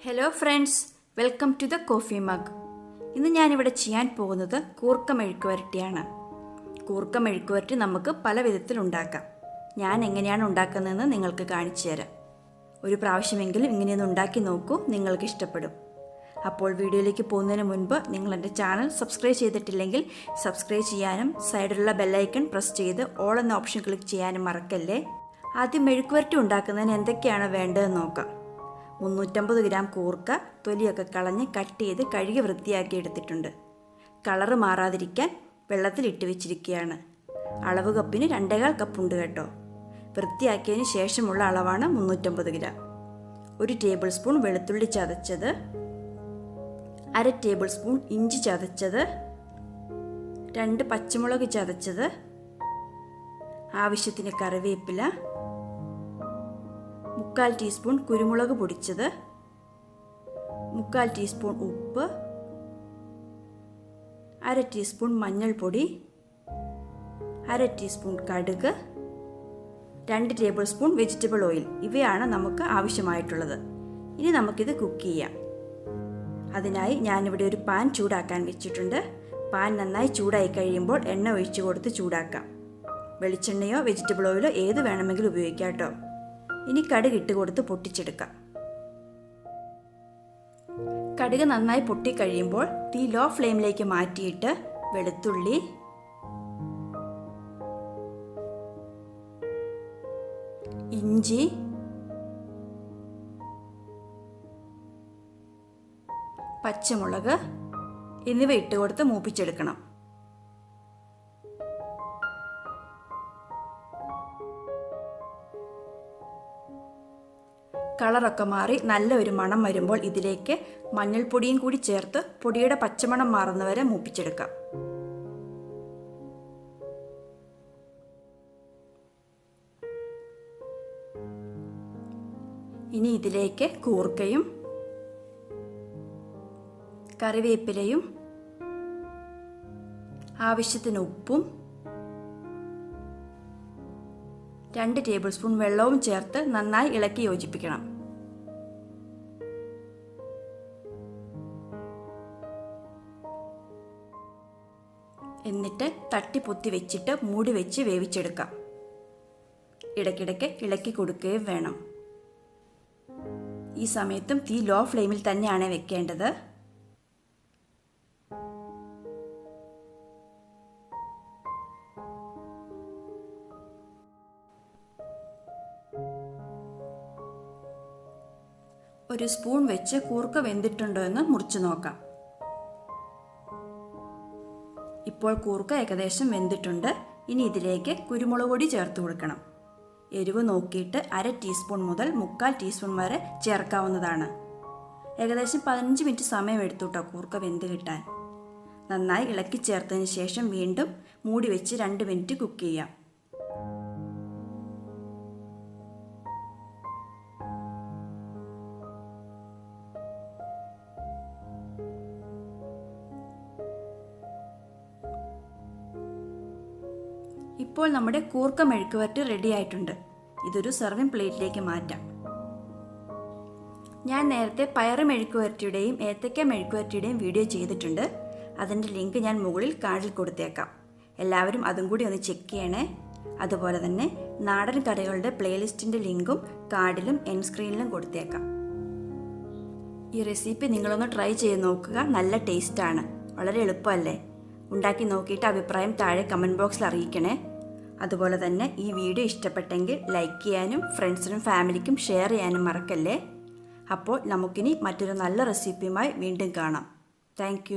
Hello friends, welcome to the coffee mug. ഇന്ന് ഞാനിവിടെ ചെയ്യാൻ പോകുന്നത് കൂർക്ക മെഴുക്കുവരട്ടിയാണ്. കൂർക്ക മെഴുക്കുവരട്ടി നമുക്ക് പല വിധത്തിൽ ഉണ്ടാക്കാം. ഞാൻ എങ്ങനെയാണ് ഉണ്ടാക്കുന്നതെന്ന് നിങ്ങൾക്ക് കാണിച്ചു തരാം. ഒരു പ്രാവശ്യമെങ്കിലും ഇങ്ങനെയൊന്ന് ഉണ്ടാക്കി നോക്കൂ, നിങ്ങൾക്ക് ഇഷ്ടപ്പെടും. അപ്പോൾ വീഡിയോയിലേക്ക് പോകുന്നതിന് മുൻപ് നിങ്ങൾ എൻ്റെ ചാനൽ സബ്സ്ക്രൈബ് ചെയ്തിട്ടില്ലെങ്കിൽ സബ്സ്ക്രൈബ് ചെയ്യാനും സൈഡിലുള്ള ബെല്ലൈക്കൺ പ്രസ് ചെയ്ത് ഓൾ എന്ന ഓപ്ഷൻ ക്ലിക്ക് ചെയ്യാനും മറക്കല്ലേ. ആദ്യം മെഴുക്കുവരട്ടി ഉണ്ടാക്കുന്നതിന് എന്തൊക്കെയാണ് വേണ്ടതെന്ന് നോക്കാം. 350 ഗ്രാം കൂർക്ക തൊലിയൊക്കെ കളഞ്ഞ് കട്ട് ചെയ്ത് കഴുകി വൃത്തിയാക്കി എടുത്തിട്ടുണ്ട്. കളറ് മാറാതിരിക്കാൻ വെള്ളത്തിലിട്ട് വെച്ചിരിക്കുകയാണ്. അളവ് കപ്പിന് 2.25 കപ്പുണ്ട് കേട്ടോ. വൃത്തിയാക്കിയതിന് ശേഷമുള്ള അളവാണ് 350 ഗ്രാം. 1 ടേബിൾ സ്പൂൺ വെളുത്തുള്ളി ചതച്ചത്, 1/2 ടേബിൾ സ്പൂൺ ഇഞ്ചി ചതച്ചത്, 2 പച്ചമുളക് ചതച്ചത്, ആവശ്യത്തിന് കറിവേപ്പില, 1/4 ടീസ്പൂൺ കുരുമുളക് പൊടിച്ചത്, 1/4 ടീസ്പൂൺ ഉപ്പ്, 1/2 ടീസ്പൂൺ മഞ്ഞൾപ്പൊടി, 1/2 ടീസ്പൂൺ കടുക്, 2 ടേബിൾ സ്പൂൺ വെജിറ്റബിൾ ഓയിൽ. ഇവയാണ് നമുക്ക് ആവശ്യമായിട്ടുള്ളത്. ഇനി നമുക്കിത് കുക്ക് ചെയ്യാം. അതിനായി ഞാനിവിടെ ഒരു പാൻ ചൂടാക്കാൻ വെച്ചിട്ടുണ്ട്. പാൻ നന്നായി ചൂടായി കഴിയുമ്പോൾ എണ്ണ ഒഴിച്ചു കൊടുത്ത് ചൂടാക്കാം. വെളിച്ചെണ്ണയോ വെജിറ്റബിൾ ഓയിലോ ഏത് വേണമെങ്കിലും ഉപയോഗിക്കാം കേട്ടോ. ഇനി കടുക് ഇട്ട് കൊടുത്ത് പൊട്ടിച്ചെടുക്കാം. കടുക് നന്നായി പൊട്ടിക്കഴിയുമ്പോൾ തീ ലോ ഫ്ലെയിമിലേക്ക് മാറ്റിയിട്ട് വെളുത്തുള്ളി, ഇഞ്ചി, പച്ചമുളക് എന്നിവ ഇട്ട് കൊടുത്ത് മൂപ്പിച്ചെടുക്കണം. കളറൊക്കെ മാറി നല്ല ഒരു മണം വരുമ്പോൾ ഇതിലേക്ക് മഞ്ഞൾപ്പൊടിയും കൂടി ചേർത്ത് പൊടിയുടെ പച്ചമണം മാറുന്നവരെ മൂപ്പിച്ചെടുക്കാം. ഇനി ഇതിലേക്ക് കൂർക്കയും കറിവേപ്പിലയും ആവശ്യത്തിന് ഉപ്പും 2 ടേബിൾ സ്പൂൺ വെള്ളവും ചേർത്ത് നന്നായി ഇളക്കി യോജിപ്പിക്കണം. എന്നിട്ട് തട്ടി പൊത്തി വെച്ചിട്ട് മൂടി വെച്ച് വേവിച്ചെടുക്കാം. ഇടയ്ക്കിടയ്ക്ക് ഇളക്കി കൊടുക്കുകയും വേണം. ഈ സമയത്തും തീ ലോ ഫ്ലെയിമിൽ തന്നെയാണ് വെക്കേണ്ടത്. ഒരു സ്പൂൺ വെച്ച് കൂർക്ക വെന്തിട്ടുണ്ടോ എന്ന് മുറിച്ച് നോക്കാം. ഇപ്പോൾ കൂർക്ക ഏകദേശം വെന്തിട്ടുണ്ട്. ഇനി ഇതിലേക്ക് കുരുമുളക് പൊടി ചേർത്ത് കൊടുക്കണം. എരിവ് നോക്കിയിട്ട് 1/2 ടീസ്പൂൺ മുതൽ 1/4 ടീസ്പൂൺ വരെ ചേർക്കാവുന്നതാണ്. ഏകദേശം 15 മിനിറ്റ് സമയം എടുത്തു കേട്ടോ കൂർക്ക വെന്ത് കിട്ടാൻ. നന്നായി ഇളക്കി ചേർത്തതിന് ശേഷം വീണ്ടും മൂടി വെച്ച് 2 മിനിറ്റ് കുക്ക് ചെയ്യാം. ഇപ്പോൾ നമ്മുടെ കൂർക്ക മെഴുക്കുവരട്ടി റെഡി ആയിട്ടുണ്ട്. ഇതൊരു സെർവിങ് പ്ലേറ്റിലേക്ക് മാറ്റാം. ഞാൻ നേരത്തെ പയറ് മെഴുക്കുവരട്ടിയുടെയും ഏത്തക്ക മെഴുക്കുവരട്ടിയുടെയും വീഡിയോ ചെയ്തിട്ടുണ്ട്. അതിൻ്റെ ലിങ്ക് ഞാൻ മുകളിൽ കാർഡിൽ കൊടുത്തേക്കാം. എല്ലാവരും അതും കൂടി ഒന്ന് ചെക്ക് ചെയ്യണേ. അതുപോലെ തന്നെ നാടൻ കറികളുടെ പ്ലേലിസ്റ്റിൻ്റെ ലിങ്കും കാർഡിലും എൻ സ്ക്രീനിലും കൊടുത്തേക്കാം. ഈ റെസിപ്പി നിങ്ങളൊന്ന് ട്രൈ ചെയ്ത് നോക്കുക. നല്ല ടേസ്റ്റാണ്. വളരെ എളുപ്പമല്ലേ? ഉണ്ടാക്കി നോക്കിയിട്ട് അഭിപ്രായം താഴെ കമൻറ്റ് ബോക്സിൽ അറിയിക്കണേ. അതുപോലെ തന്നെ ഈ വീഡിയോ ഇഷ്ടപ്പെട്ടെങ്കിൽ ലൈക്ക് ചെയ്യാനും ഫ്രണ്ട്സിനും ഫാമിലിക്കും ഷെയർ ചെയ്യാനും മറക്കല്ലേ. അപ്പോൾ നമുക്കിനി മറ്റൊരു നല്ല റെസിപ്പിയുമായി വീണ്ടും കാണാം. താങ്ക്